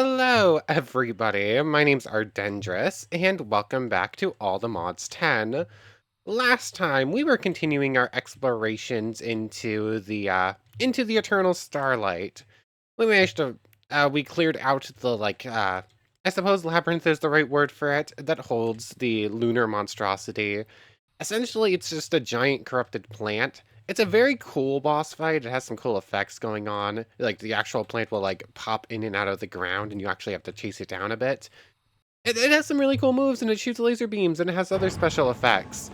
Hello, everybody. My name's Ardendris, and welcome back to All the Mods 10. Last time, we were continuing our explorations into the Eternal Starlight. We managed to, we cleared out the, I suppose labyrinth is the right word for it, that holds the lunar monstrosity. Essentially, it's just a giant corrupted plant. It's a very cool boss fight. It has some cool effects going on. Like, the actual plant will, pop in and out of the ground, and you actually have to chase it down a bit. It has some really cool moves, and it shoots laser beams, and it has other special effects.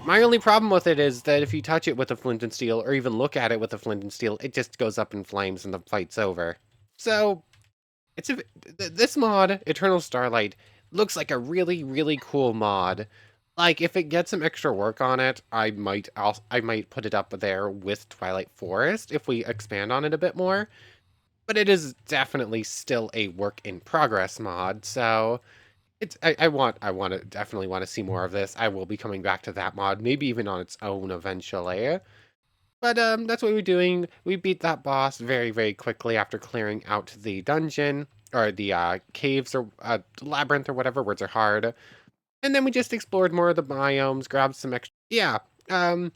My only problem with it is that if you touch it with a flint and steel, or even look at it with a flint and steel, it just goes up in flames and the fight's over. So, it's a, this mod, Eternal Starlight, looks like a really, really cool mod. Like, if it gets some extra work on it, I might put it up there with Twilight Forest if we expand on it a bit more. But it is definitely still a work in progress mod, so I want to definitely want to see more of this. I will be coming back to that mod, maybe even on its own eventually. But that's what we're doing. We beat that boss very, very quickly after clearing out the dungeon or the caves or labyrinth or whatever. Words are hard. And then we just explored more of the biomes, grabbed some extra. Um,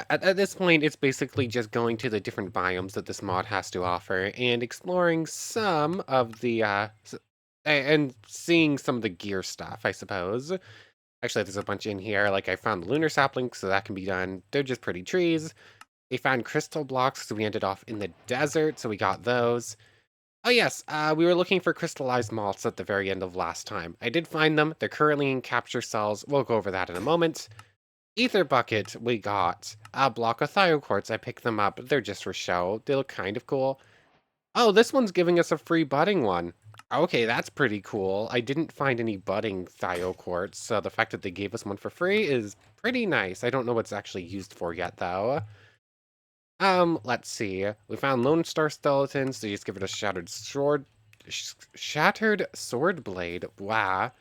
at this point, it's basically just going to the different biomes that this mod has to offer and exploring some of the and seeing some of the gear stuff, I suppose. Actually, there's a bunch in here. Like, I found the lunar saplings, so that can be done. They're just pretty trees. We found crystal blocks, so we ended off in the desert, so we got those. Oh yes, we were looking for crystallized malts at the very end of last time. I did find them. They're currently in capture cells. We'll go over that in a moment. Ether bucket, we got a block of thioquartz. I picked them up. They're just for show. They look kind of cool. Oh, this one's giving us a free budding one. Okay, that's pretty cool. I didn't find any budding thioquartz, so the fact that they gave us one for free is pretty nice. I don't know what it's actually used for yet, though. Let's see. We found Lone Star skeletons. They just give it a shattered sword blade. Wow.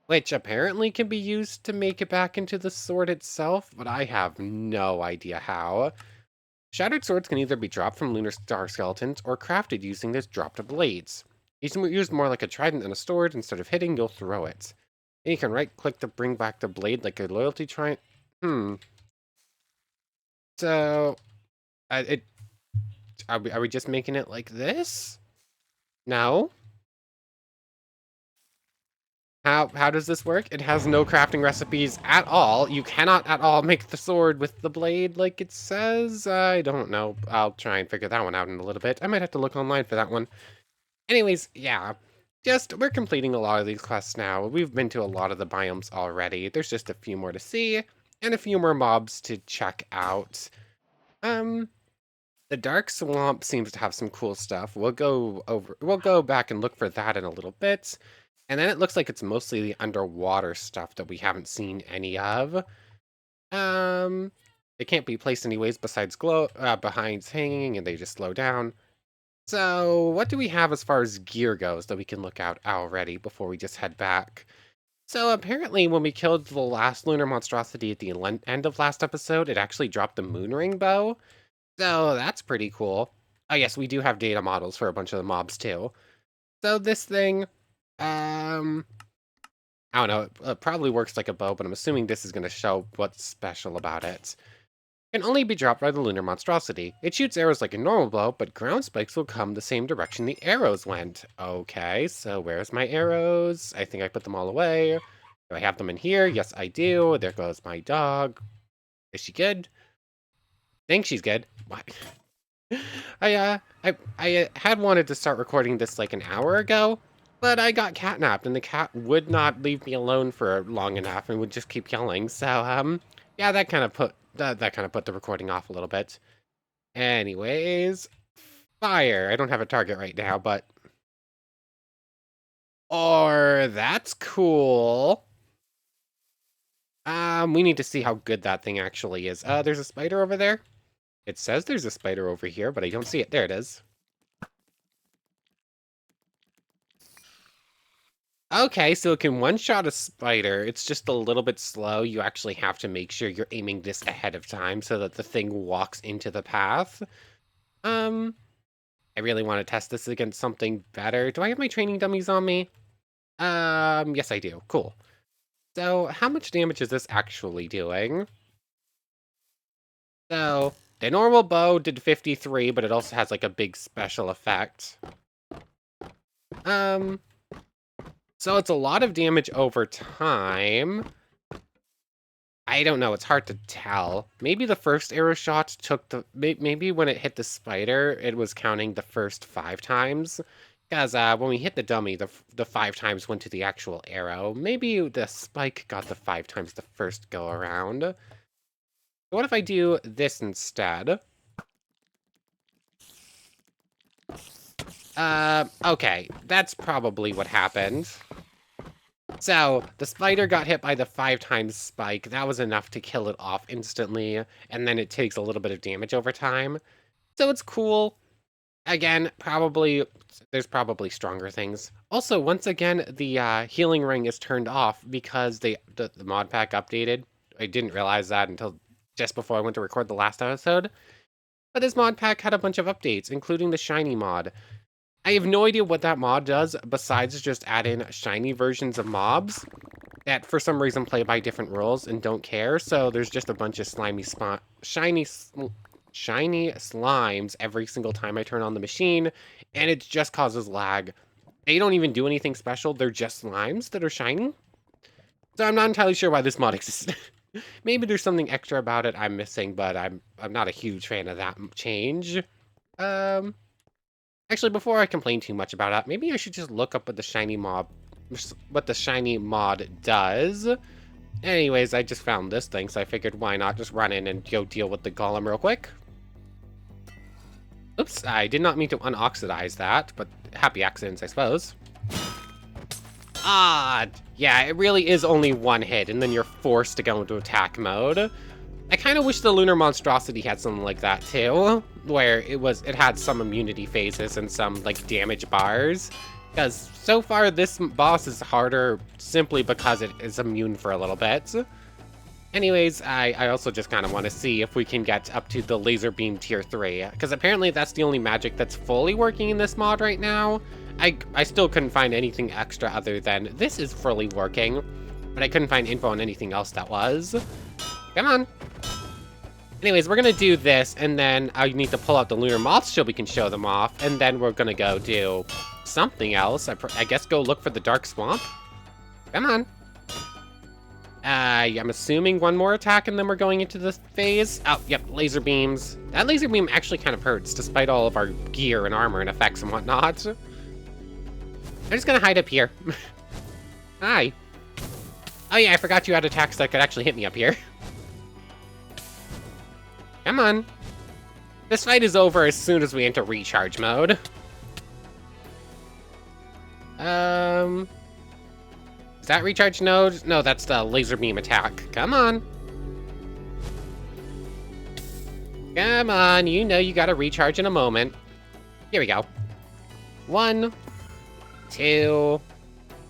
Which apparently can be used to make it back into the sword itself, but I have no idea how. Shattered swords can either be dropped from Lunar Star skeletons or crafted using this dropped blades. It's used more like a trident than a sword. Instead of hitting, you'll throw it. And you can right-click to bring back the blade like a loyalty trident. So, uh, it are we just making it like this? No. How does this work? It has no crafting recipes at all. You cannot at all make the sword with the blade like it says. I don't know. I'll try and figure that one out in a little bit. I might have to look online for that one. Anyways, yeah. We're completing a lot of these quests now. We've been to a lot of the biomes already. There's just a few more to see and a few more mobs to check out. Um, the Dark Swamp seems to have some cool stuff. We'll go back and look for that in a little bit. And then it looks like it's mostly the underwater stuff that we haven't seen any of. Um, they can't be placed anyways besides behind hanging, and they just slow down. So, what do we have as far as gear goes that we can look out already before we just head back? So, apparently, when we killed the last lunar monstrosity at the end of last episode, it actually dropped the moon ring bow. So, that's pretty cool. Oh, yes, we do have data models for a bunch of the mobs, too. So, this thing, um, I don't know, it probably works like a bow, but I'm assuming this is going to show what's special about it. Can only be dropped by the lunar monstrosity. It shoots arrows like a normal bow, but ground spikes will come the same direction the arrows went. Okay, so where's my arrows? I think I put them all away. Do I have them in here? Yes, I do. There goes my dog. Is she good? I think she's good. What? I had wanted to start recording this like an hour ago, but I got catnapped and the cat would not leave me alone for long enough and would just keep yelling. So yeah, that kind of put the recording off a little bit. Anyways, fire. I don't have a target right now, but or that's cool. We need to see how good that thing actually is. There's a spider over there. It says there's a spider over here, but I don't see it. There it is. Okay, so it can one-shot a spider. It's just a little bit slow. You actually have to make sure you're aiming this ahead of time so that the thing walks into the path. Um, I really want to test this against something better. Do I have my training dummies on me? Yes, I do. Cool. So, how much damage is this actually doing? So, the normal bow did 53, but it also has like a big special effect. Um, so it's a lot of damage over time. I don't know, it's hard to tell. Maybe the first arrow shot took the... Maybe when it hit the spider, it was counting the first 5 times. Because when we hit the dummy, the 5 times went to the actual arrow. Maybe the spike got the 5 times the first go around. What if I do this instead? Okay, that's probably what happened. So, the spider got hit by the 5 times spike. That was enough to kill it off instantly, and then it takes a little bit of damage over time. So it's cool. Again, there's probably stronger things. Also, once again, the healing ring is turned off because the mod pack updated. I didn't realize that until just before I went to record the last episode. But this mod pack had a bunch of updates, including the shiny mod. I have no idea what that mod does besides just add in shiny versions of mobs that for some reason play by different rules and don't care. So there's just a bunch of shiny slimes every single time I turn on the machine, and it just causes lag. They don't even do anything special. They're just slimes that are shiny. So I'm not entirely sure why this mod exists. Maybe there's something extra about it I'm missing, but I'm not a huge fan of that change. Um, Actually, before I complain too much about it, maybe I should just look up what the shiny mod does. Anyways, I just found this thing, so I figured why not just run in and go deal with the golem real quick. Oops, I did not mean to unoxidize that, but happy accidents, I suppose. Ah, yeah, it really is only one hit, and then you're forced to go into attack mode. I kind of wish the Lunar Monstrosity had something like that too, where it had some immunity phases and some like damage bars. Because so far this boss is harder simply because it is immune for a little bit. Anyways, I also just kind of want to see if we can get up to the laser beam tier 3, because apparently that's the only magic that's fully working in this mod right now. I still couldn't find anything extra other than this is fully working, but I couldn't find info on anything else that was. Come on. Anyways, we're gonna do this, and then I need to pull out the lunar moths so we can show them off, and then we're gonna go do something else. I guess go look for the dark swamp. Come on. I'm assuming one more attack, and then we're going into this phase. Oh, yep, laser beams. That laser beam actually kind of hurts, despite all of our gear and armor and effects and whatnot. I'm just gonna hide up here. Hi. Oh yeah, I forgot you had attacks that could actually hit me up here. Come on. This fight is over as soon as we enter recharge mode. Is that recharge node? No, that's the laser beam attack. Come on. Come on, you know you gotta recharge in a moment. Here we go. 1, 2,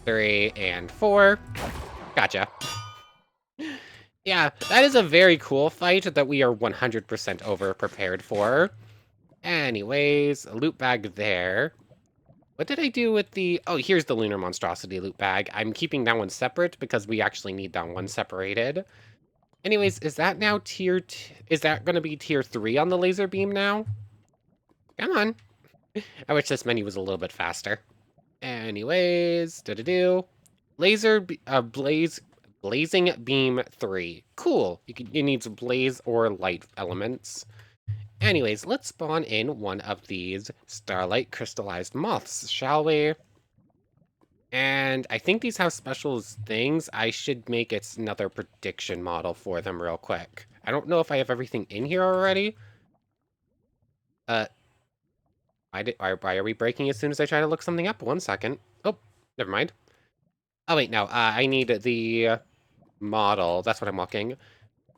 3, and 4. Gotcha. Yeah, that is a very cool fight that we are 100% over prepared for. Anyways, a loot bag there. What did I do with the... Oh, here's the Lunar Monstrosity loot bag. I'm keeping that one separate because we actually need that one separated. Anyways, is that now is that going to be tier 3 on the laser beam now? Come on. I wish this menu was a little bit faster. Anyways, Blazing Beam 3. Cool. You need some blaze or light elements. Anyways, let's spawn in one of these Starlight crystallized moths, shall we? And I think these have special things. I should make it another prediction model for them real quick. I don't know if I have everything in here already. Why are we breaking as soon as I try to look something up? 1 second. Oh, never mind. Oh wait, no, I need the model. That's what I'm looking.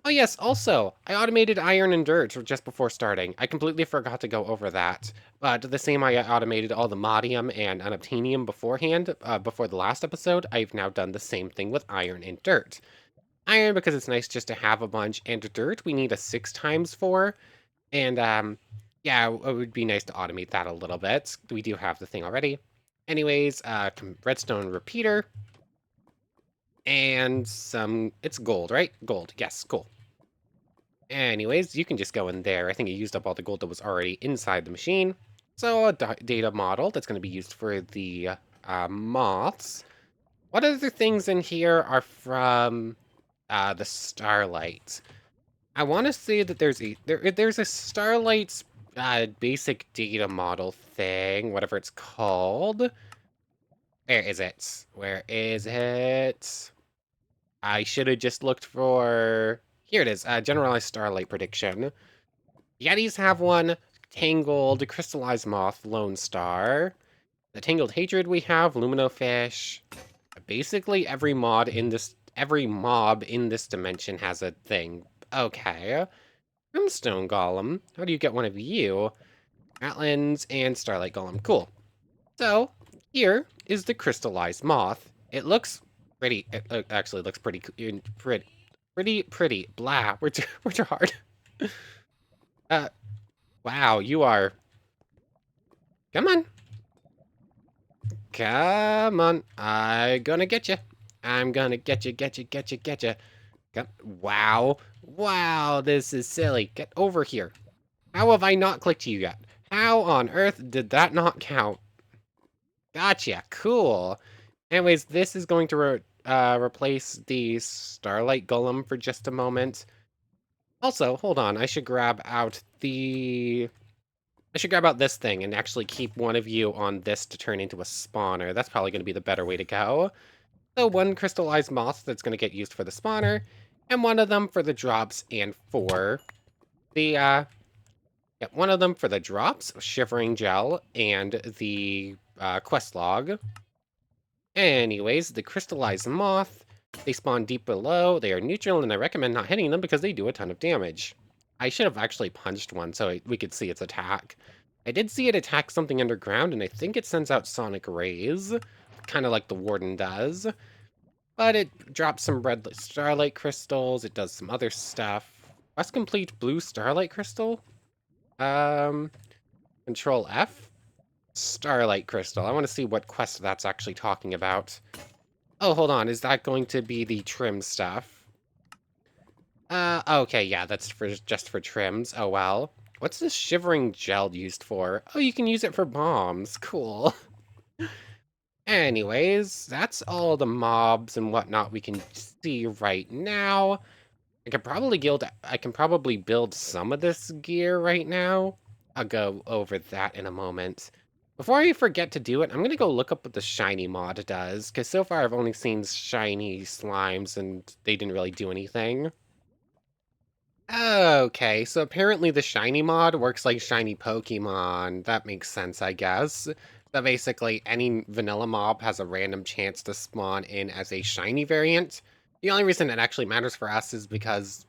Oh yes, also, I automated iron and dirt just before starting. I completely forgot to go over that. But the same I automated all the modium and unobtainium beforehand, before the last episode, I've now done the same thing with iron and dirt. Iron because it's nice just to have a bunch, and dirt we need a 6 times for. And Yeah, it would be nice to automate that a little bit. We do have the thing already. Anyways, redstone repeater and some, it's gold, right? Gold, yes, cool. Anyways, you can just go in there. I think you used up all the gold that was already inside the machine. So a data model that's going to be used for the moths. What other things in here are from the Starlight? I want to say that there's a Starlight basic data model thing, whatever it's called. Where is it? Where is it? I should have just looked for... Here it is, generalized Starlight prediction. Yetis have one. Tangled, Crystallized Moth, Lone Star. The Tangled Hatred we have, Luminofish. Basically, every mob in this dimension has a thing. Okay. Brimstone Golem. How do you get one of you? Atlan's and Starlight Golem. Cool. So, here is the Crystallized Moth. It looks pretty. It actually looks pretty. Blah. We're too hard. Uh, wow, you are... Come on. Come on. I'm gonna get you. I'm gonna get you. Wow. Wow, this is silly. Get over here. How have I not clicked you yet? How on earth did that not count? Gotcha. Cool. Anyways, this is going to replace the Starlight Golem for just a moment. Also, hold on. I should grab out this thing and actually keep one of you on this to turn into a spawner. That's probably going to be the better way to go. So one crystallized moth that's going to get used for the spawner, and one of them for the drops and for the, yeah, one of them for the drops, Shivering Gel, and the quest log. Anyways, the crystallized moth, they spawn deep below, they are neutral, and I recommend not hitting them because they do a ton of damage. I should have actually punched one so we could see its attack. I did see it attack something underground, and I think it sends out sonic rays, kind of like the Warden does. But it drops some red starlight crystals, it does some other stuff. Quest complete blue starlight crystal? Um, Control F? Starlight crystal. I want to see what quest that's actually talking about. Oh, hold on. Is that going to be the trim stuff? Okay, yeah, that's just for trims. Oh, well. What's this shivering gel used for? Oh, you can use it for bombs. Cool. Anyways, that's all the mobs and whatnot we can see right now. I can probably build some of this gear right now. I'll go over that in a moment. Before I forget to do it, I'm gonna go look up what the shiny mod does, because so far I've only seen shiny slimes and they didn't really do anything. Okay, so apparently the shiny mod works like shiny Pokemon. That makes sense, I guess. So basically, any vanilla mob has a random chance to spawn in as a shiny variant. The only reason it actually matters for us is because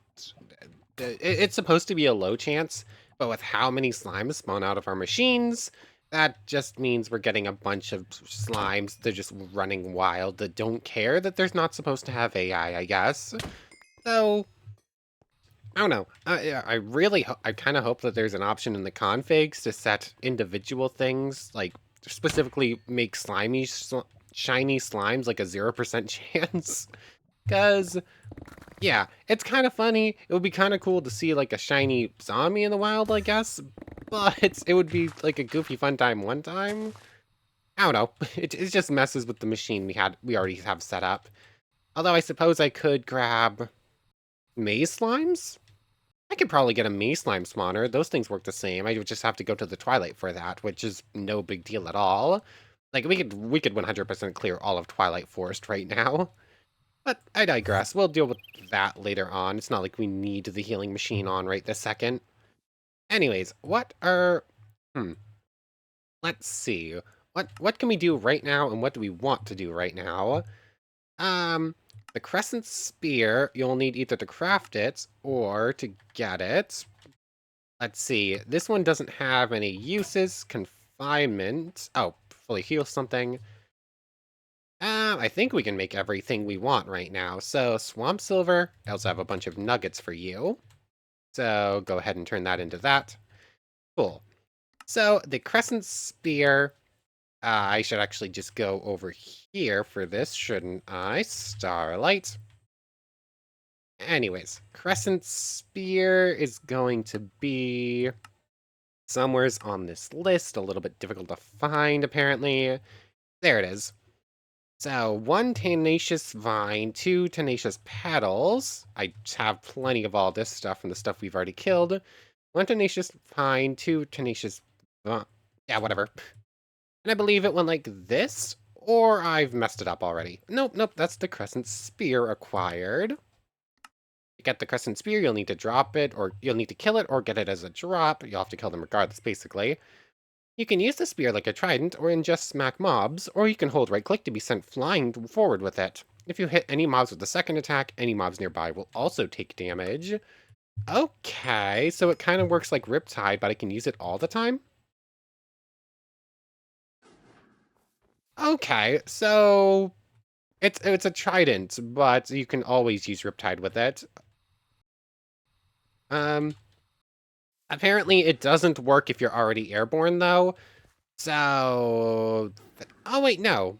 it's supposed to be a low chance, but with how many slimes spawn out of our machines, that just means we're getting a bunch of slimes. They're just running wild that don't care that there's not supposed to have AI, I guess. So, I don't know. I really, I kind of hope that there's an option in the configs to set individual things, like specifically make shiny slimes like a 0% chance. Because yeah, it's kind of funny. It would be kind of cool to see like a shiny zombie in the wild, I guess. But it would be like a goofy fun time one time. I don't know. It just messes with the machine we already have set up. Although I suppose I could grab maze slimes. I could probably get a maze slime spawner. Those things work the same. I would just have to go to the Twilight for that, which is no big deal at all. Like we could 100% clear all of Twilight Forest right now. But I digress. We'll deal with that later on. It's not like we need the healing machine on right this second. Anyways, let's see. What can we do right now and what do we want to do right now? Um, the Crescent Spear, you'll need either to craft it or to get it. Let's see. This one doesn't have any uses. Confinement. Oh, fully heal something. I think we can make everything we want right now. So, Swamp Silver. I also have a bunch of nuggets for you. So, go ahead and turn that into that. Cool. So the crescent spear, I should actually just go over here for this, shouldn't I? Starlight. Anyways, crescent spear is going to be somewheres on this list, a little bit difficult to find, apparently. There it is. So, 1 tenacious vine, 2 tenacious petals. I have plenty of all this stuff from the stuff we've already killed. 1 tenacious vine, 2 tenacious... yeah, whatever. And I believe it went like this, or I've messed it up already. Nope, nope, that's the crescent spear acquired. To get the crescent spear, you'll need to drop it, or you'll need to kill it, or get it as a drop. You'll have to kill them regardless, basically. You can use the spear like a trident, or in just smack mobs, or you can hold right-click to be sent flying forward with it. If you hit any mobs with the second attack, any mobs nearby will also take damage. Okay, so it kind of works like Riptide, but I can use it all the time? Okay, so it's a trident, but you can always use Riptide with it. Um, Apparently it doesn't work if you're already airborne, though. So... oh, wait, no.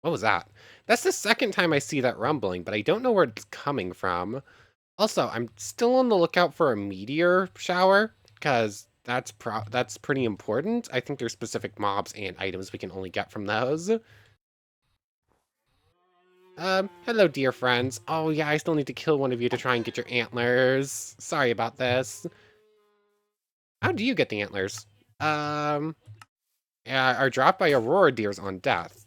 What was that? That's the second time I see that rumbling, but I don't know where it's coming from. Also, I'm still on the lookout for a meteor shower, because that's pretty important. I think there's specific mobs and items we can only get from those. Hello, dear friends. Oh, yeah, I still need to kill one of you to try and get your antlers. Sorry about this. How do you get the antlers? Are dropped by aurora deers on death.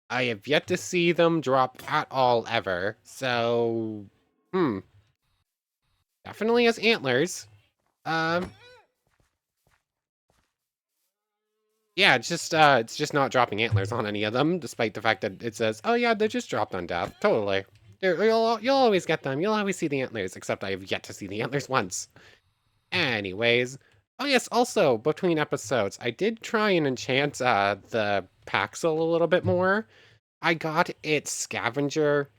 I have yet to see them drop at all ever, so... Definitely has antlers. Um... Yeah, it's just not dropping antlers on any of them, despite the fact that it says, oh yeah, they're just dropped on death. Totally. You'll always get them. You'll always see the antlers, except I have yet to see the antlers once. Anyways. Oh yes, also, between episodes, I did try and enchant the Paxil a little bit more. I got its scavenger.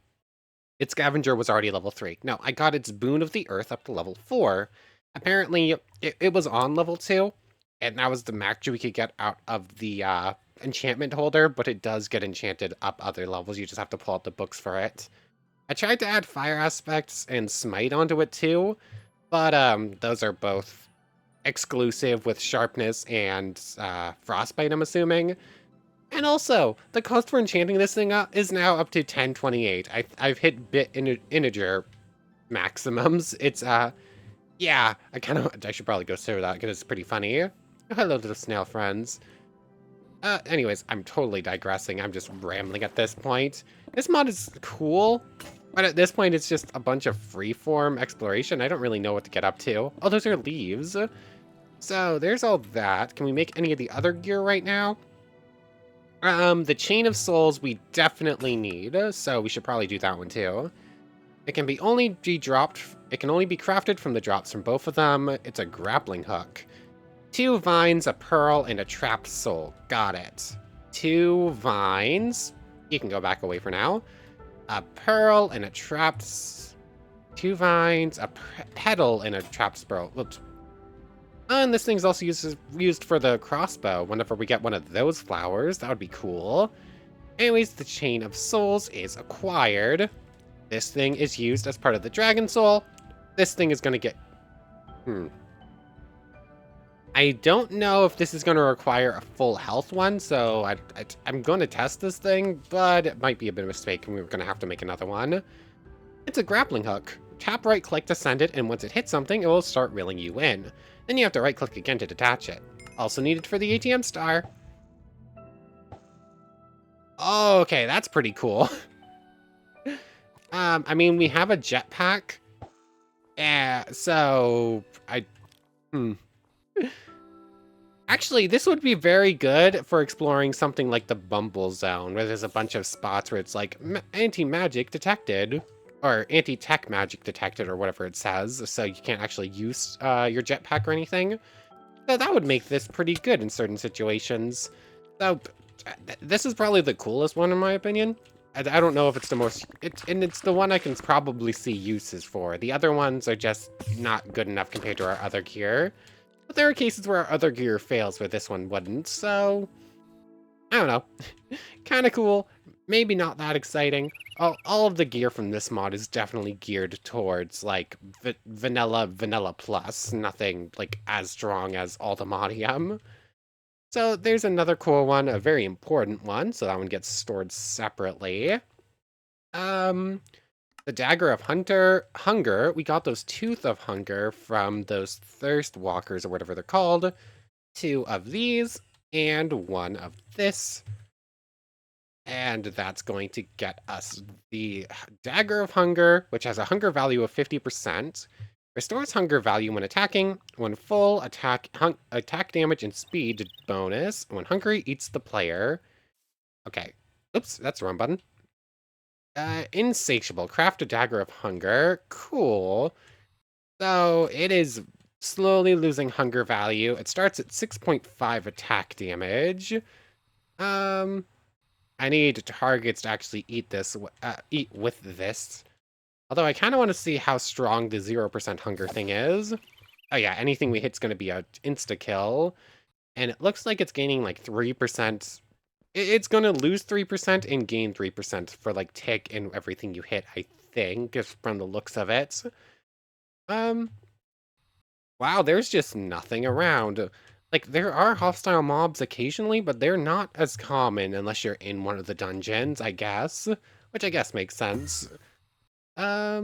Its scavenger was already level 3. No, I got its boon of the earth up to level 4. Apparently, it was on level 2, and that was the max we could get out of the enchantment holder, but it does get enchanted up other levels. You just have to pull out the books for it. I tried to add fire aspects and smite onto it too, but those are both exclusive with sharpness and frostbite, I'm assuming. And also, the cost for enchanting this thing up is now up to 1028. I've hit bit integer maximums. It's, yeah, I should probably go through that because it's pretty funny. Oh, hello, little snail friends. Anyways, I'm totally digressing. I'm just rambling at this point. This mod is cool, but at this point, it's just a bunch of freeform exploration. I don't really know what to get up to. Oh, those are leaves. So, there's all that. Can we make any of the other gear right now? The Chain of Souls we definitely need, so we should probably do that one too. It can only be crafted from the drops from both of them. It's a grappling hook. 2 vines, a pearl, and a trapped soul. Got it. 2 vines. You can go back away for now. A pearl and a trapped... 2 vines, a petal, and a trapped sparrow. Whoops. And this thing's also used for the crossbow. Whenever we get one of those flowers, that would be cool. Anyways, the Chain of Souls is acquired. This thing is used as part of the Dragon Soul. This thing is going to get... I don't know if this is going to require a full health one, so I'm going to test this thing, but it might be a bit of a mistake, and we're going to have to make another one. It's a grappling hook. Tap right-click to send it, and once it hits something, it will start reeling you in. Then you have to right-click again to detach it. Also needed for the ATM star. Okay, that's pretty cool. I mean, we have a jetpack. Yeah, so... Actually, this would be very good for exploring something like the Bumble Zone, where there's a bunch of spots where it's like, anti-magic detected. Or anti-tech magic detected, or whatever it says, so you can't actually use your jetpack or anything. So that would make this pretty good in certain situations. So, this is probably the coolest one in my opinion. I don't know if it's the most... and it's the one I can probably see uses for. The other ones are just not good enough compared to our other gear. But there are cases where our other gear fails where this one wouldn't, so... I don't know. Kind of cool. Maybe not that exciting. All of the gear from this mod is definitely geared towards, like, vanilla plus. Nothing, like, as strong as Ultimatium. So there's another cool one, a very important one, so that one gets stored separately. The Dagger of Hunger, we got those Tooth of Hunger from those Thirst Walkers, or whatever they're called. 2 of these, and 1 of this. And that's going to get us the Dagger of Hunger, which has a hunger value of 50%. Restores hunger value when attacking, when full attack damage and speed bonus, when hungry eats the player. Okay. Oops, that's the wrong button. Insatiable. Craft a Dagger of Hunger. Cool. So it is slowly losing hunger value. It starts at 6.5 attack damage. I need targets to actually eat with this. Although I kind of want to see how strong the 0% hunger thing is. Oh yeah, anything we hit's going to be a insta-kill. And it looks like it's gaining like 3%. It's going to lose 3% and gain 3% for like tick and everything you hit, I think, just from the looks of it. Wow, there's just nothing around. Like, there are hostile mobs occasionally, but they're not as common unless you're in one of the dungeons, I guess. Which I guess makes sense. Yeah,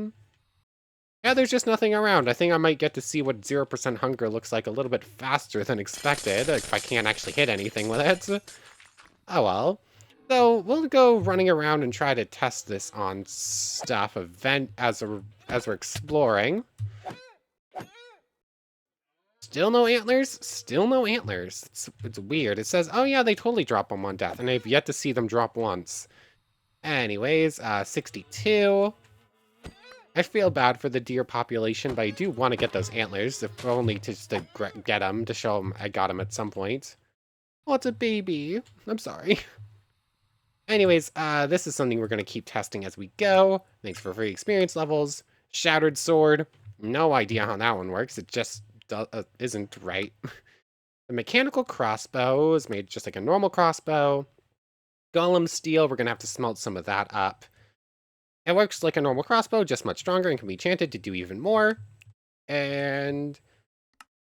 there's just nothing around. I think I might get to see what 0% hunger looks like a little bit faster than expected, if I can't actually hit anything with it. Oh well. So, we'll go running around and try to test this on stuff as we're exploring. Still no antlers? Still no antlers. It's weird. It says, oh yeah, they totally drop them on death, and I've yet to see them drop once. Anyways, 62. I feel bad for the deer population, but I do want to get those antlers, if only just to get them, to show them I got them at some point. Oh, it's a baby. I'm sorry. Anyways, this is something we're going to keep testing as we go. Thanks for free experience levels. Shattered sword. No idea how that one works. It just isn't right. The mechanical crossbow is made just like a normal crossbow. Golem steel, we're going to have to smelt some of that up. It works like a normal crossbow, just much stronger and can be enchanted to do even more. And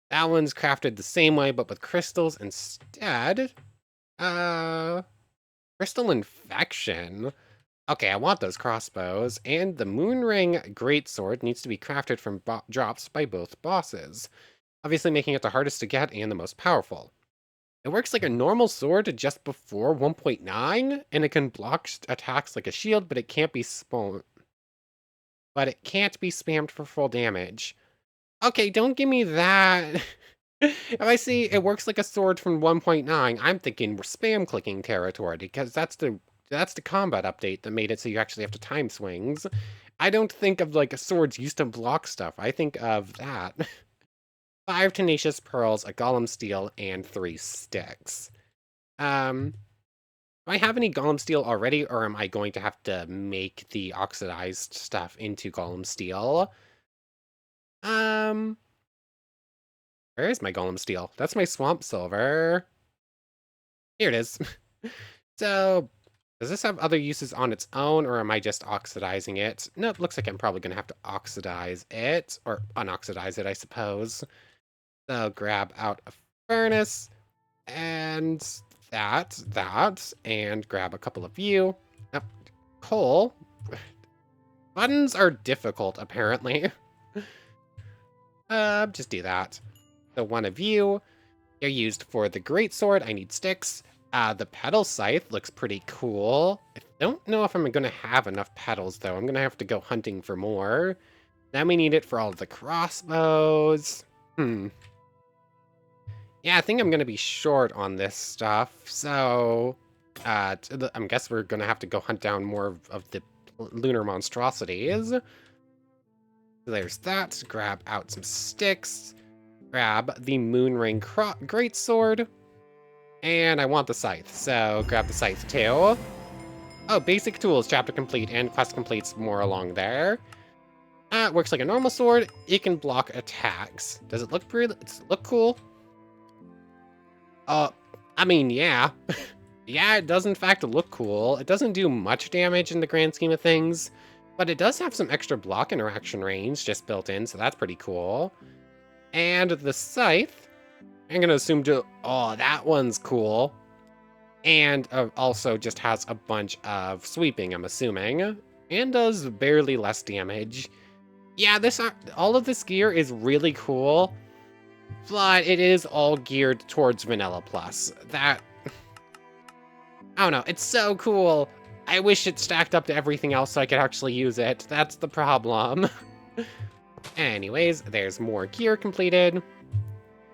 that one's crafted the same way, but with crystals instead. Crystal infection. Okay, I want those crossbows. And the Moonring Greatsword needs to be crafted from drops by both bosses, obviously making it the hardest to get and the most powerful. It works like a normal sword just before 1.9, and it can block attacks like a shield, but it can't be spammed for full damage. Okay, don't give me that. If I see it works like a sword from 1.9, I'm thinking we're spam clicking territory, because that's the combat update that made it so you actually have to time swings. I don't think of like swords used to block stuff. I think of that. 5 tenacious pearls, a golem steel, and 3 sticks. Do I have any golem steel already, or am I going to have to make the oxidized stuff into golem steel? Where is my golem steel? That's my swamp silver. Here it is. So, does this have other uses on its own, or am I just oxidizing it? Nope, looks like I'm probably going to have to oxidize it, or unoxidize it, I suppose. So, grab out a furnace, and that, and grab a couple of you. Yep, coal. Buttons are difficult, apparently. Just do that. So, one of you. They're used for the greatsword. I need sticks. The pedal scythe looks pretty cool. I don't know if I'm going to have enough pedals, though. I'm going to have to go hunting for more. Then we need it for all of the crossbows. Yeah, I think I'm going to be short on this stuff. So, I guess we're going to have to go hunt down more of the lunar monstrosities. So there's that. Grab out some sticks. Grab the Moonring Greatsword. And I want the scythe, so grab the scythe too. Oh, basic tools, chapter complete, and quest completes more along there. It works like a normal sword. It can block attacks. Does it look pretty? Does it look cool? I mean, yeah. Yeah, it does in fact look cool. It doesn't do much damage in the grand scheme of things, but it does have some extra block interaction range just built in, so that's pretty cool. And the scythe, I'm gonna assume oh, that one's cool. And also just has a bunch of sweeping, I'm assuming, and does barely less damage. Yeah, all of this gear is really cool, but it is all geared towards Vanilla Plus. I don't know, it's so cool. I wish it stacked up to everything else so I could actually use it. That's the problem. Anyways, there's more gear completed.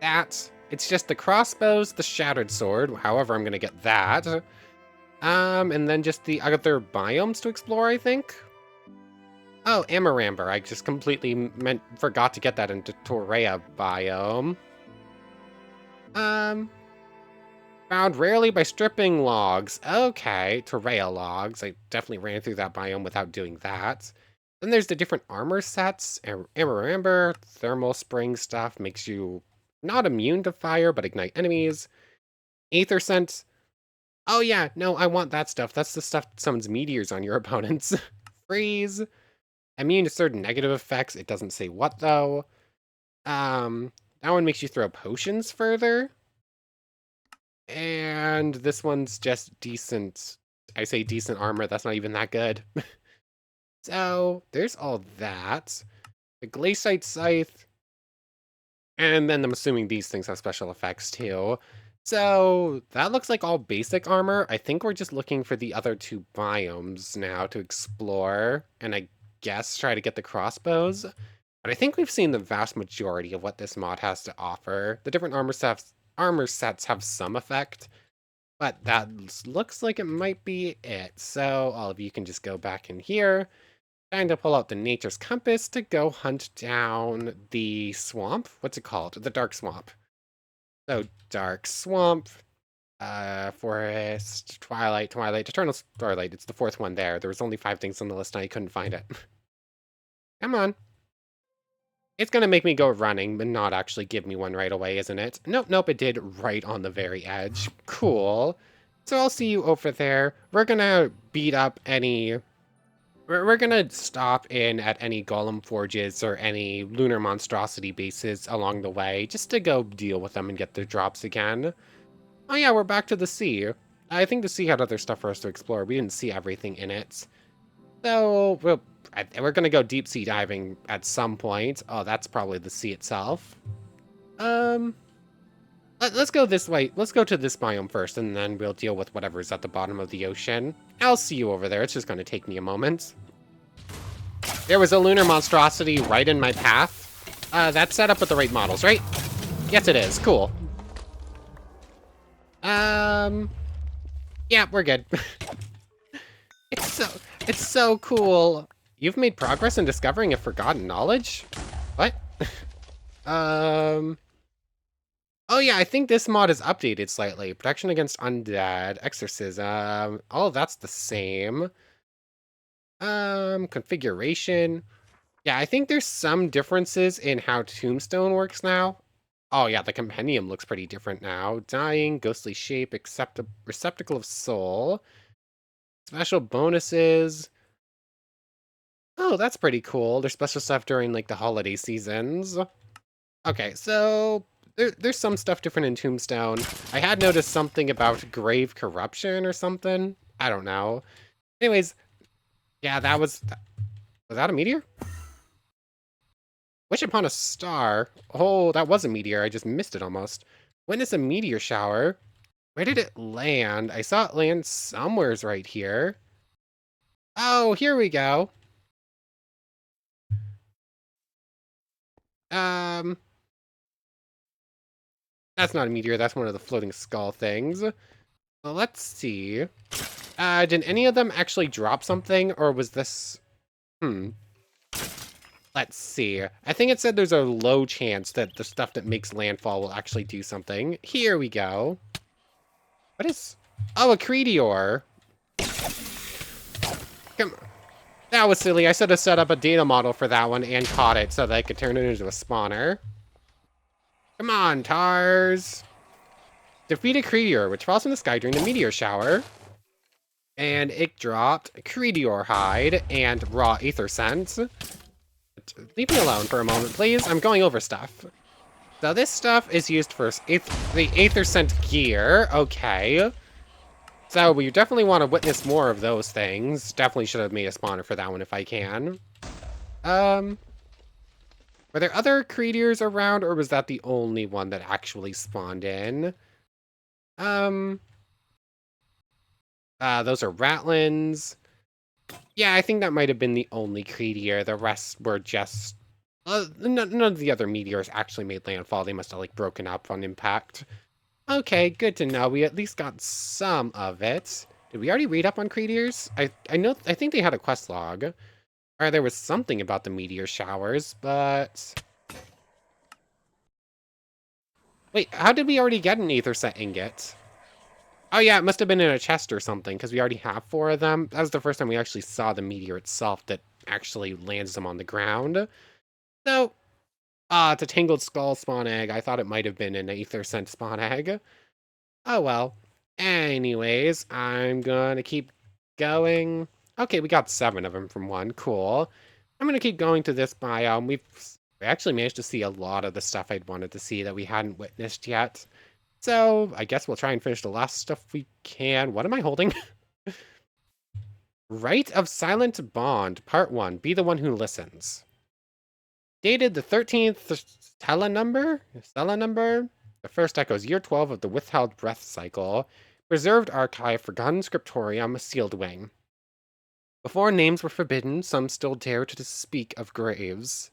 It's just the crossbows, the shattered sword, however I'm gonna get that. And then just the other biomes to explore, I think? Oh, Amaramber, I just completely forgot to get that into Torreya biome. Found rarely by stripping logs. Okay, Torreya logs. I definitely ran through that biome without doing that. Then there's the different armor sets. Amaramber, thermal spring stuff makes you not immune to fire, but ignite enemies. Aether scent. Oh yeah, no, I want that stuff. That's the stuff that summons meteors on your opponents. Freeze. Immune to certain negative effects. It doesn't say what though. That one makes you throw potions further. And this one's just decent. I say decent armor, that's not even that good. So, there's all that. The Glaciite Scythe. And then I'm assuming these things have special effects too. So, that looks like all basic armor. I think we're just looking for the other two biomes now to explore. And I guess try to get the crossbows. But I think we've seen the vast majority of what this mod has to offer. The different armor sets have some effect, but that looks like it might be it. So all of you can just go back in here, trying to pull out the Nature's Compass to go hunt down the swamp. What's it called? The Dark Swamp. So Dark Swamp, Forest, Twilight, Eternal Starlight. It's the fourth one there. There was only 5 things on the list and I couldn't find it. Come on. It's gonna make me go running, but not actually give me one right away, isn't it? Nope, it did right on the very edge. Cool. So I'll see you over there. We're gonna beat up any... We're gonna stop in at any golem forges or any lunar monstrosity bases along the way, just to go deal with them and get their drops again. Oh yeah, we're back to the sea. I think the sea had other stuff for us to explore. We didn't see everything in it. So, we're gonna go deep sea diving at some point. Oh, that's probably the sea itself. Let's go this way. Let's go to this biome first, and then we'll deal with whatever's at the bottom of the ocean. I'll see you over there. It's just gonna take me a moment. There was a lunar monstrosity right in my path. That's set up with the right models, right? Yes, it is. Cool. Yeah, we're good. It's so cool. You've made progress in discovering a forgotten knowledge? What? Oh yeah, I think this mod is updated slightly. Protection against undead, exorcism, all of that's the same. Configuration. Yeah, I think there's some differences in how Tombstone works now. Oh yeah, the compendium looks pretty different now. Dying, ghostly shape, receptacle of soul. Special bonuses. Oh, that's pretty cool. There's special stuff during, like, the holiday seasons. Okay, so there's some stuff different in Tombstone. I had noticed something about grave corruption or something. I don't know. Anyways, yeah, was that a meteor? Wish upon a star. Oh, that was a meteor. I just missed it almost. Witness a meteor shower. Where did it land? I saw it land somewheres right here. Oh, here we go. That's not a meteor, that's one of the floating skull things. Well, let's see. Did any of them actually drop something, or was this... Let's see. I think it said there's a low chance that the stuff that makes landfall will actually do something. Here we go. What is... Oh, a Creedior. Come on. That was silly. I should have set up a data model for that one and caught it so that I could turn it into a spawner. Come on, Tars. Defeat a Creetor, which falls from the sky during the meteor shower. And it dropped Creetor hide and raw aether scent. Leave me alone for a moment, please. I'm going over stuff. So this stuff is used for the aether scent gear. Okay. So we definitely want to witness more of those things. Definitely should have made a spawner for that one if I can. Were there other creatures around, or was that the only one that actually spawned in? Those are ratlins. Yeah, I think that might have been the only creature. The rest were just... none of the other meteors actually made landfall. They must have, like, broken up on impact. Okay, good to know. We at least got some of it. Did we already read up on creatures? I think they had a quest log. Or there was something about the meteor showers, but... Wait, how did we already get an ether set ingot? Oh yeah, it must have been in a chest or something, because we already have 4 of them. That was the first time we actually saw the meteor itself that actually lands them on the ground. So, it's a Tangled Skull spawn egg. I thought it might have been an Aether Scent spawn egg. Oh well. Anyways, I'm gonna keep going. Okay, we got 7 of them from one. Cool. I'm gonna keep going to this biome. We actually managed to see a lot of the stuff I'd wanted to see that we hadn't witnessed yet. So, I guess we'll try and finish the last stuff we can. What am I holding? Rite of Silent Bond, Part 1. Be the one who listens. Dated the 13th Stella number? The first echoes year 12 of the Withheld Breath Cycle. Preserved archive, forgotten scriptorium, sealed wing. Before names were forbidden, some still dared to speak of graves.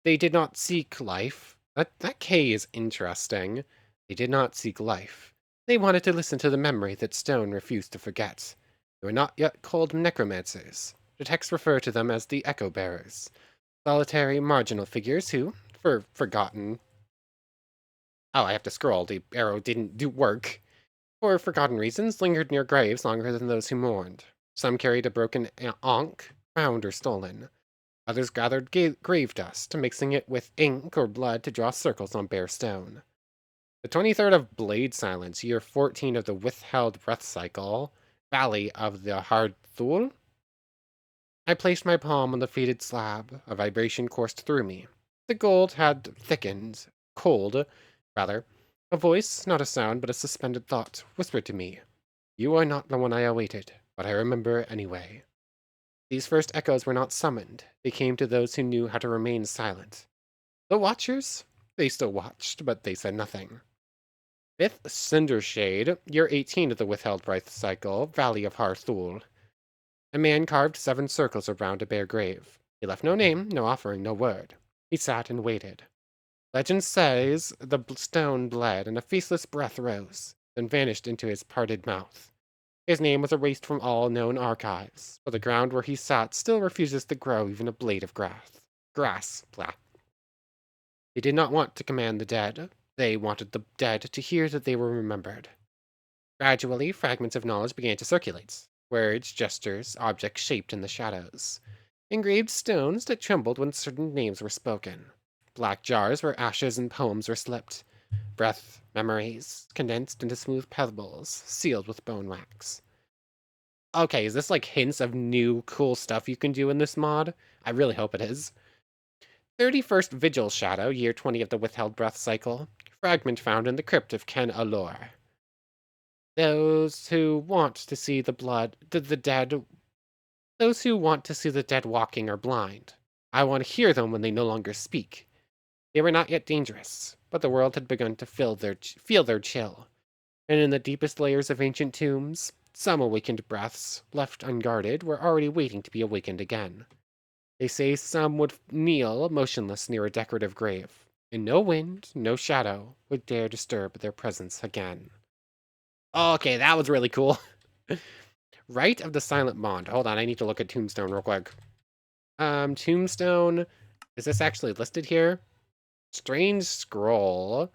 They did not seek life. That K is interesting. They did not seek life. They wanted to listen to the memory that stone refused to forget. They were not yet called necromancers. The texts refer to them as the Echo Bearers. Solitary, marginal figures who, for forgotten... Oh, I have to scroll. The arrow didn't do work. For forgotten reasons, lingered near graves longer than those who mourned. Some carried a broken ankh, found or stolen. Others gathered grave dust, mixing it with ink or blood to draw circles on bare stone. The 23rd of Blade Silence, year 14 of the Withheld Breath Cycle, Valley of the Hard Thul. I placed my palm on the faded slab. A vibration coursed through me. The gold had thickened. Cold, rather. A voice, not a sound, but a suspended thought, whispered to me. You are not the one I awaited, but I remember anyway. These first echoes were not summoned. They came to those who knew how to remain silent. The Watchers? They still watched, but they said nothing. 5th Cinder Shade, year 18 of the Withheld Breath Cycle, Valley of Harthul. A man carved 7 circles around a bare grave. He left no name, no offering, no word. He sat and waited. Legend says the stone bled and a faceless breath rose, then vanished into his parted mouth. His name was erased from all known archives, but the ground where he sat still refuses to grow even a blade of grass. Blah. They did not want to command the dead. They wanted the dead to hear that they were remembered. Gradually, fragments of knowledge began to circulate. Words, gestures, objects shaped in the shadows. Engraved stones that trembled when certain names were spoken. Black jars where ashes and poems were slipped. Breath, memories, condensed into smooth pebbles, sealed with bone wax. Okay, is this like hints of new cool stuff you can do in this mod? I really hope it is. 31st Vigil Shadow, year 20 of the Withheld Breath Cycle. Fragment found in the crypt of Ken Alor. Those who want to see the dead... Those who want to see the dead walking are blind. I want to hear them when they no longer speak. They were not yet dangerous, but the world had begun to feel their chill. And in the deepest layers of ancient tombs, some awakened breaths, left unguarded, were already waiting to be awakened again. They say some would kneel motionless near a decorative grave, and no wind, no shadow would dare disturb their presence again. Okay, that was really cool. Rite of the Silent Bond. Hold on, I need to look at Tombstone real quick. Tombstone. Is this actually listed here? Strange Scroll.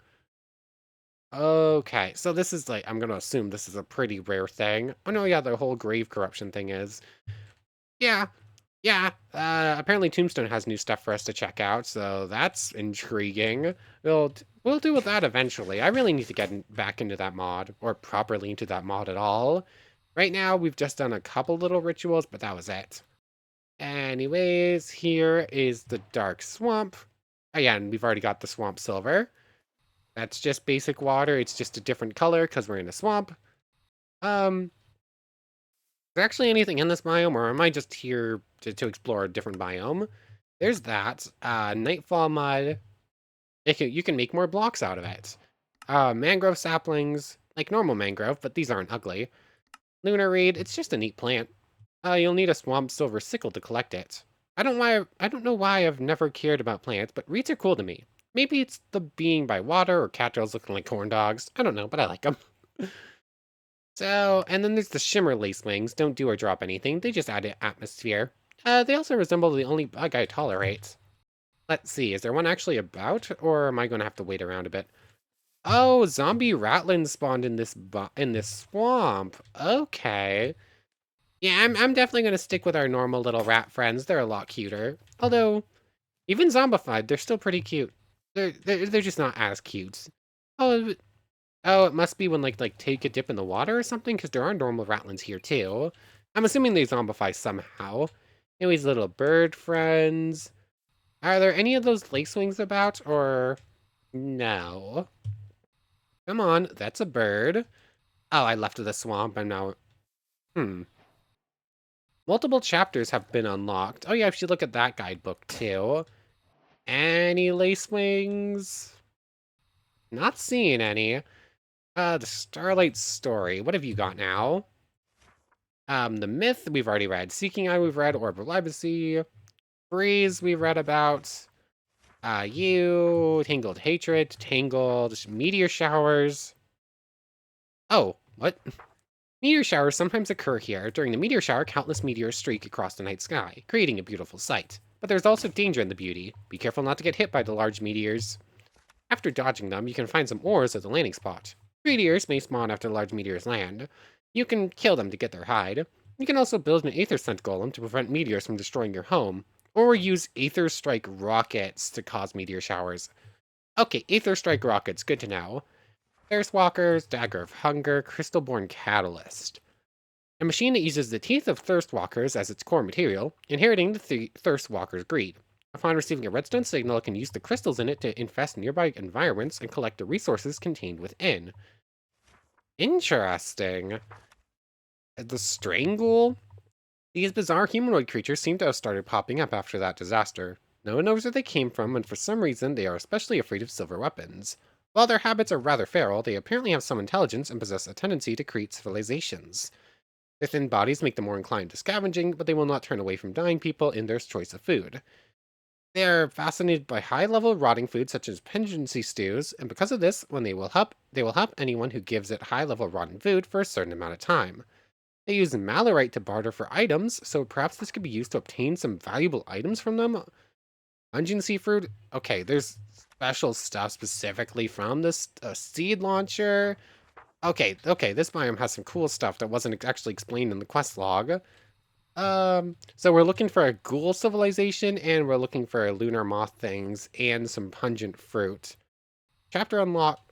Okay, so this is like, I'm gonna assume this is a pretty rare thing. Oh no, yeah, the whole grave corruption thing is. Yeah, yeah. Apparently Tombstone has new stuff for us to check out, so that's intriguing. We'll do with that eventually. I really need to get back into that mod, or properly into that mod at all. Right now, we've just done a couple little rituals, but that was it. Anyways, here is the Dark Swamp. Again, we've already got the Swamp Silver. That's just basic water. It's just a different color because we're in a swamp. Is there actually anything in this biome, or am I just here to explore a different biome? There's that. Nightfall mud. You can make more blocks out of it. Mangrove saplings, like normal mangrove, but these aren't ugly. Lunar reed, it's just a neat plant. You'll need a swamp silver sickle to collect it. I don't know why I've never cared about plants, but reeds are cool to me. Maybe it's the being by water or cattails looking like corn dogs. I don't know, but I like them. So, and then there's the shimmer lacewings. Don't do or drop anything. They just add atmosphere. They also resemble the only bug I tolerate. Let's see, is there one actually about, or am I going to have to wait around a bit? Oh, zombie ratlins spawned in this swamp. Okay. Yeah, I'm definitely gonna stick with our normal little rat friends. They're a lot cuter. Although, even zombified, they're still pretty cute. They're just not as cute. Oh, oh, it must be when like take a dip in the water or something, because there are normal ratlins here too. I'm assuming they zombify somehow. Anyways, little bird friends. Are there any of those lacewings about, or no? Come on, that's a bird. Oh, I left the swamp. I'm now. Hmm. Multiple chapters have been unlocked. Oh yeah, I should look at that guidebook too. Any lacewings? Not seeing any. The Starlight story. What have you got now? The Myth we've already read. Seeking Eye we've read. Orb of Libacy. Breeze we've read about. You. Tangled Hatred. Tangled. Meteor Showers. Oh, what? Meteor showers sometimes occur here. During the meteor shower, countless meteors streak across the night sky, creating a beautiful sight. But there's also danger in the beauty. Be careful not to get hit by the large meteors. After dodging them, you can find some ores at the landing spot. Meteors may spawn after large meteors land. You can kill them to get their hide. You can also build an Aether Scent Golem to prevent meteors from destroying your home, or use Aether Strike rockets to cause meteor showers. Okay, Aether Strike rockets, good to know. Thirst Walkers, Dagger of Hunger, Crystalborn Catalyst. A machine that uses the teeth of Thirstwalkers as its core material, inheriting the Thirstwalker's greed. Upon receiving a redstone signal, it can use the crystals in it to infest nearby environments and collect the resources contained within. Interesting. The Strangle? These bizarre humanoid creatures seem to have started popping up after that disaster. No one knows where they came from, and for some reason, they are especially afraid of silver weapons. While their habits are rather feral, they apparently have some intelligence and possess a tendency to create civilizations. Their thin bodies make them more inclined to scavenging, but they will not turn away from dying people in their choice of food. They are fascinated by high-level rotting food such as pendency stews, and because of this, when they will help anyone who gives it high-level rotten food for a certain amount of time. They use malorite to barter for items, so perhaps this could be used to obtain some valuable items from them. Onion seafood? Okay, there's special stuff specifically from this seed launcher. Okay, this biome has some cool stuff that wasn't actually explained in the quest log. So we're looking for a ghoul civilization, and we're looking for lunar moth things, and some pungent fruit. Chapter unlocked.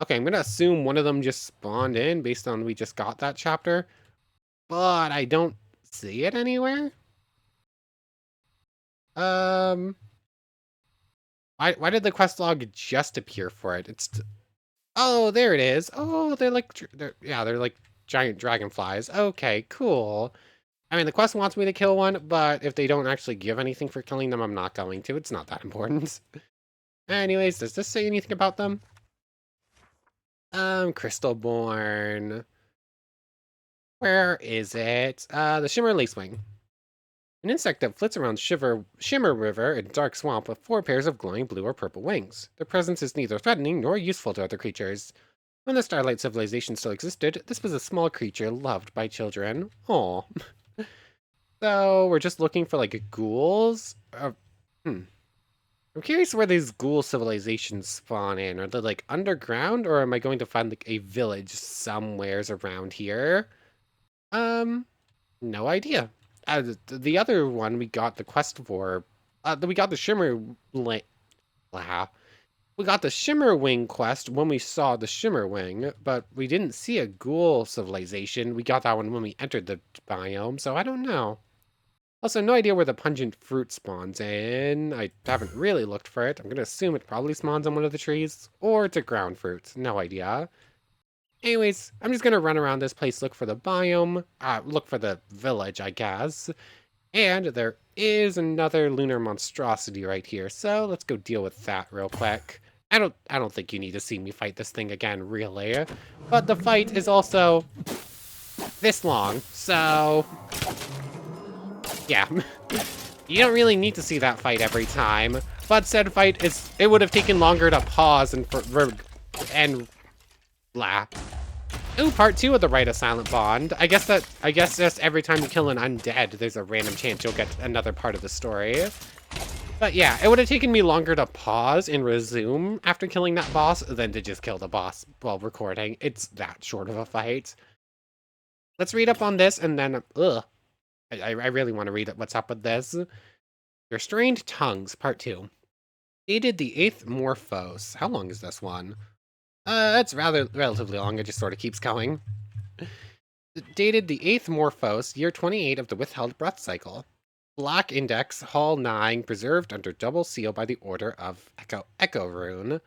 Okay, I'm gonna assume one of them just spawned in based on we just got that chapter, but I don't see it anywhere. Um, why did the quest log just appear for it? Oh, there it is. Oh, they're like giant dragonflies. Okay, cool. I mean, the quest wants me to kill one, but if they don't actually give anything for killing them, I'm not going to. It's not that important. Anyways, does this say anything about them? Crystalborn. Where is it? The Shimmer Lacewing. An insect that flits around Shimmer River in dark swamp with 4 pairs of glowing blue or purple wings. Their presence is neither threatening nor useful to other creatures. When the Starlight civilization still existed, this was a small creature loved by children. Aw. So, we're just looking for, like, ghouls? I'm curious where these ghoul civilizations spawn in. Are they, like, underground, or am I going to find, like, a village somewheres around here? No idea. the other one we got the quest for, we got the Wow. We got the Shimmer Wing quest when we saw the Shimmer Wing, but we didn't see a ghoul civilization. We got that one when we entered the biome, so I don't know. Also, no idea where the pungent fruit spawns in. I haven't really looked for it. I'm gonna assume it probably spawns on one of the trees, or it's a ground fruit. No idea. Anyways, I'm just gonna run around this place, look for the biome, look for the village, I guess. And there is another lunar monstrosity right here, so let's go deal with that real quick. I don't think you need to see me fight this thing again, really. But the fight is also this long, so yeah. You don't really need to see that fight every time. But said fight it would have taken longer to pause and blah. Ooh, part 2 of the Rite of Silent Bond. I guess just every time you kill an undead, there's a random chance you'll get another part of the story. But yeah, it would have taken me longer to pause and resume after killing that boss than to just kill the boss while recording. It's that short of a fight. Let's read up on this and then, I really want to read what's up with this. Your Strained Tongues, part 2. Dated the 8th Morphos. How long is this one? It's relatively long. It just sort of keeps going. Dated the 8th Morphos, year 28 of the Withheld Breath Cycle. Black Index, Hall 9, preserved under double seal by the Order of Echo Rune.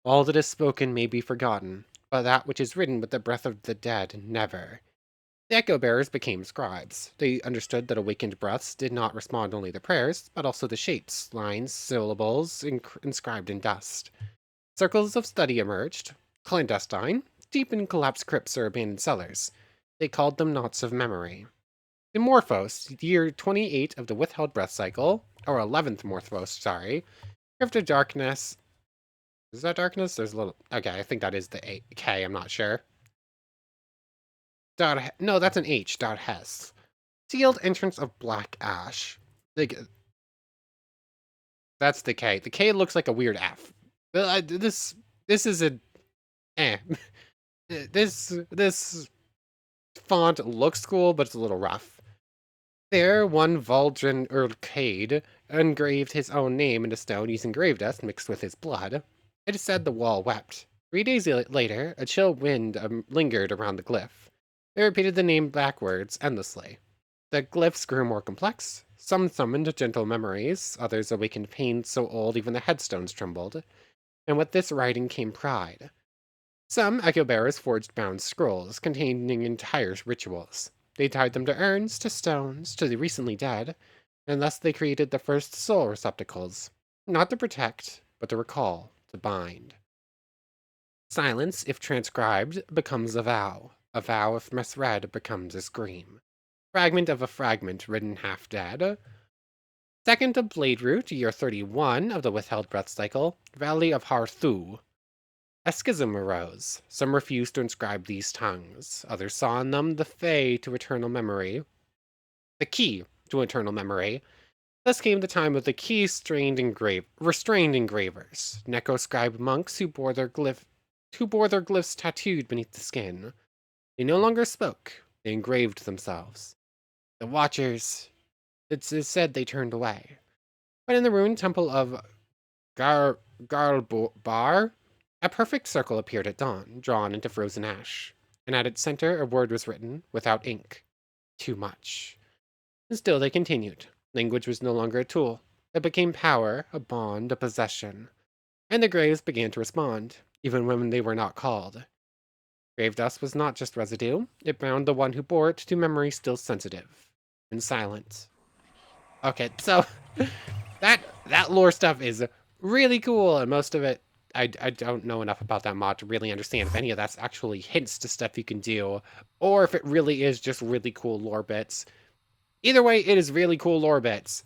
All that is spoken may be forgotten, but that which is written with the breath of the dead, never. The Echo Bearers became scribes. They understood that awakened breaths did not respond only to prayers, but also to shapes, lines, syllables inscribed in dust. Circles of study emerged, clandestine, deep in collapsed crypts or abandoned cellars. They called them knots of memory. In Morphos, year 28 of the Withheld Breath Cycle, or 11th Morphos, sorry, Rift of Darkness. Is that darkness? There's a little. Okay, I think that is the K, I'm not sure. No, that's an H. Hess. Sealed entrance of black ash. That's the K. The K looks like a weird F. This is a eh. This font looks cool, but it's a little rough. There, one Valdrin Urcade engraved his own name into stone using grave dust mixed with his blood. It is said the wall wept. 3 days later, a chill wind lingered around the glyph. They repeated the name backwards, endlessly. The glyphs grew more complex. Some summoned gentle memories, others awakened pain so old even the headstones trembled. And with this writing came pride. Some echo bearers forged bound scrolls containing entire rituals. They tied them to urns, to stones, to the recently dead, and thus they created the first soul receptacles. Not to protect, but to recall, to bind. Silence, if transcribed, becomes a vow. A vow, if misread, becomes a scream. Fragment of a fragment, written half dead. Second of Blade Root, year 31 of the Withheld Breath Cycle, Valley of Harthu. A schism arose. Some refused to inscribe these tongues. Others saw in them the Fae to eternal memory. The key to eternal memory. Thus came the time of the restrained engravers, necroscribed monks who bore their glyphs tattooed beneath the skin. They no longer spoke. They engraved themselves. The watchers, it is said they turned away. But in the ruined temple of Garlbar, a perfect circle appeared at dawn, drawn into frozen ash, and at its center a word was written, without ink. Too much. And still they continued. Language was no longer a tool. It became power, a bond, a possession. And the graves began to respond, even when they were not called. Grave dust was not just residue. It bound the one who bore it to memory still sensitive and silent. Okay, so that lore stuff is really cool, and most of it I don't know enough about that mod to really understand if any of that's actually hints to stuff you can do, or if it really is just really cool lore bits. Either way, it is really cool lore bits.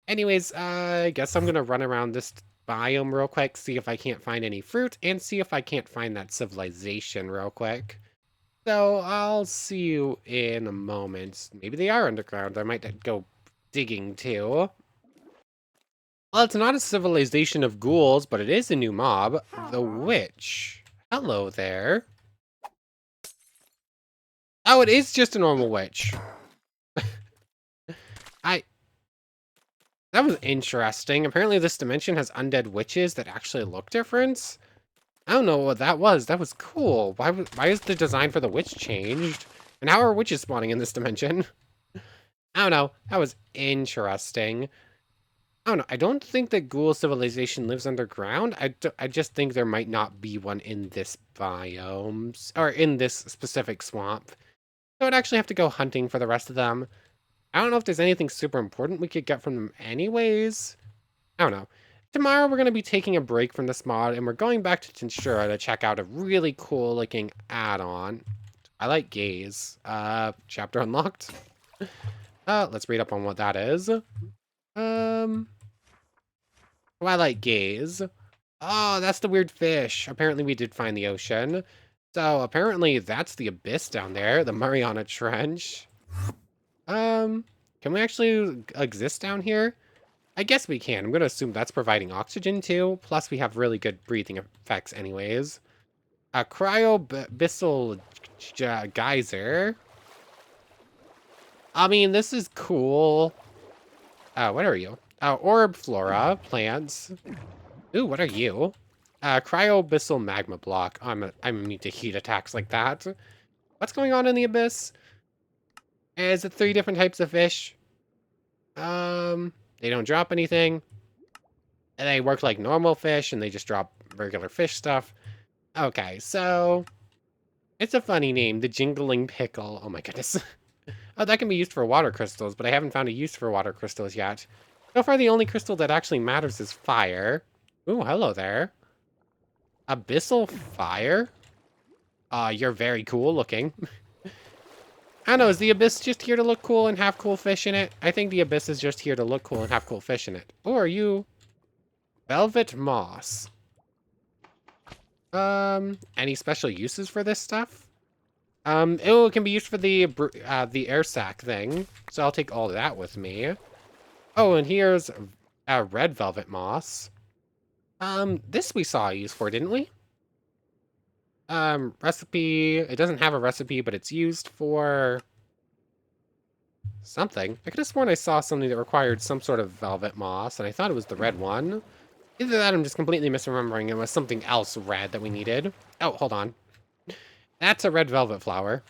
Anyways, I guess I'm gonna run around this biome real quick, see if I can't find any fruit, and see if I can't find that civilization real quick. So I'll see you in a moment. Maybe they are underground. I might go digging too. Well, it's not a civilization of ghouls, but it is a new mob, the witch. Hello there. Oh, it is just a normal witch. That was interesting. Apparently this dimension has undead witches that actually look different. I don't know what that was. That was cool. Why is the design for the witch changed? And how are witches spawning in this dimension? I don't know. That was interesting. I don't know. I don't think that ghoul civilization lives underground. I just think there might not be one in this biome, or in this specific swamp. So I'd actually have to go hunting for the rest of them. I don't know if there's anything super important we could get from them anyways. I don't know. Tomorrow we're going to be taking a break from this mod and we're going back to Tensura to check out a really cool looking add-on. I like gaze. Chapter unlocked. Let's read up on what that is. Twilight gaze. Oh, that's the weird fish. Apparently we did find the ocean. So apparently that's the abyss down there, the Mariana Trench. Can we actually exist down here? I guess we can. I'm going to assume that's providing oxygen too. Plus we have really good breathing effects anyways. A cryoabyssal geyser. I mean, this is cool. What are you? Orb flora, plants. Ooh, what are you? Cryoabyssal magma block. I'm immune to heat attacks like that. What's going on in the abyss? Is it 3 different types of fish? They don't drop anything. And they work like normal fish, and they just drop regular fish stuff. Okay, so it's a funny name, the Jingling Pickle. Oh my goodness. Oh, that can be used for water crystals, but I haven't found a use for water crystals yet. So far, the only crystal that actually matters is fire. Ooh, hello there. Abyssal fire? You're very cool looking. I don't know, is the Abyss just here to look cool and have cool fish in it? I think the Abyss is just here to look cool and have cool fish in it. Or are you? Velvet moss. Any special uses for this stuff? It can be used for the air sac thing. So I'll take all of that with me. Oh, and here's red velvet moss. This we saw a use for, didn't we? Recipe. It doesn't have a recipe, but it's used for something. I could have sworn I saw something that required some sort of velvet moss, and I thought it was the red one. Either that or I'm just completely misremembering. It was something else red that we needed. Oh, hold on. That's a red velvet flower.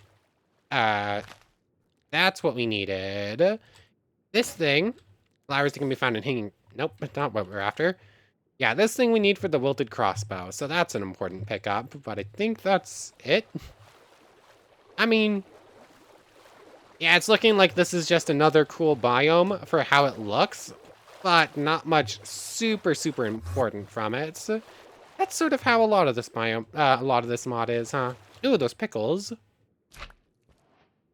That's what we needed. This thing, flowers that can be found in hanging. Nope, that's not what we're after. Yeah, this thing we need for the wilted crossbow, so that's an important pickup, but I think that's it. I mean, yeah, it's looking like this is just another cool biome for how it looks, but not much super important from it. So that's sort of how a lot of this biome, a lot of this mod is, huh? Ooh, those pickles.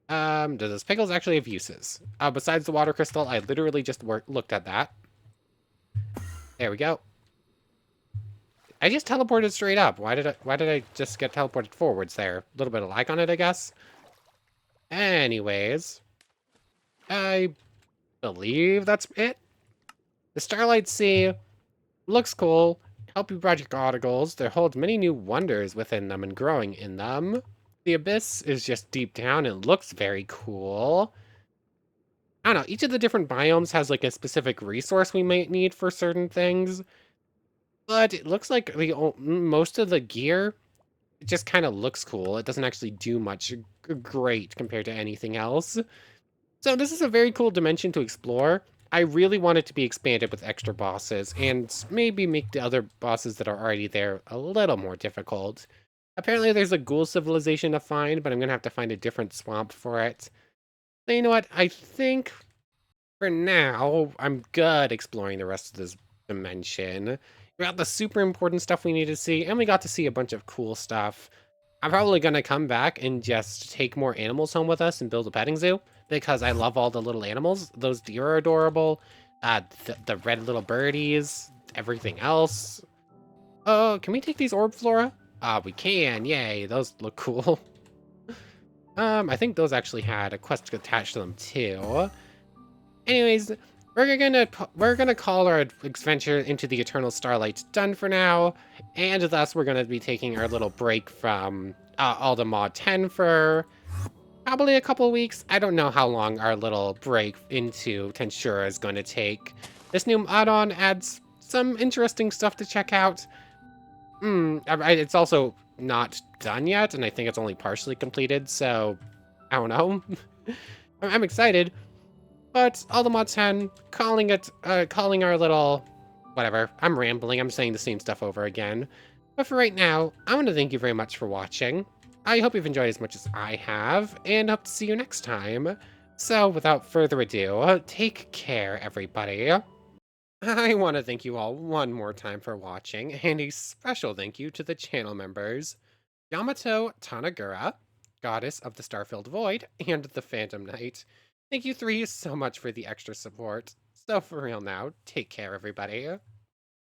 Do those pickles actually have uses? Besides the water crystal, I literally just looked at that. There we go. I just teleported straight up. Why did I just get teleported forwards there? A little bit of lag on it, I guess. Anyways, I believe that's it. The Starlight Sea looks cool. Help you project articles. There holds many new wonders within them and growing in them. The Abyss is just deep down and looks very cool. I don't know, each of the different biomes has like a specific resource we might need for certain things. But it looks like most of the gear, it just kind of looks cool. It doesn't actually do much great compared to anything else. So this is a very cool dimension to explore. I really want it to be expanded with extra bosses and maybe make the other bosses that are already there a little more difficult. Apparently there's a ghoul civilization to find, but I'm going to have to find a different swamp for it. So you know what? I think for now, I'm good exploring the rest of this dimension. We got the super important stuff we need to see, and we got to see a bunch of cool stuff. I'm probably going to come back and just take more animals home with us and build a petting zoo, because I love all the little animals. Those deer are adorable. The red little birdies, everything else. Oh, can we take these orb flora? We can, yay, those look cool. I think those actually had a quest attached to them too. Anyways, we're gonna call our adventure into the Eternal Starlight done for now, and thus we're gonna be taking our little break from Alda Mod 10 for probably a couple weeks. I don't know how long our little break into Tensura is going to take, This new add-on adds some interesting stuff to check out. It's also not done yet, and I think it's only partially completed, so I don't know. I'm excited, but all the mods 10, calling our little, whatever. I'm rambling, I'm saying the same stuff over again. But for right now, I want to thank you very much for watching. I hope you've enjoyed as much as I have, and hope to see you next time. So without further ado, take care, everybody. I want to thank you all one more time for watching, and a special thank you to the channel members, Yamato Tanagura, Goddess of the Starfilled Void, and the Phantom Knight. Thank you three so much for the extra support. So for real now, take care everybody.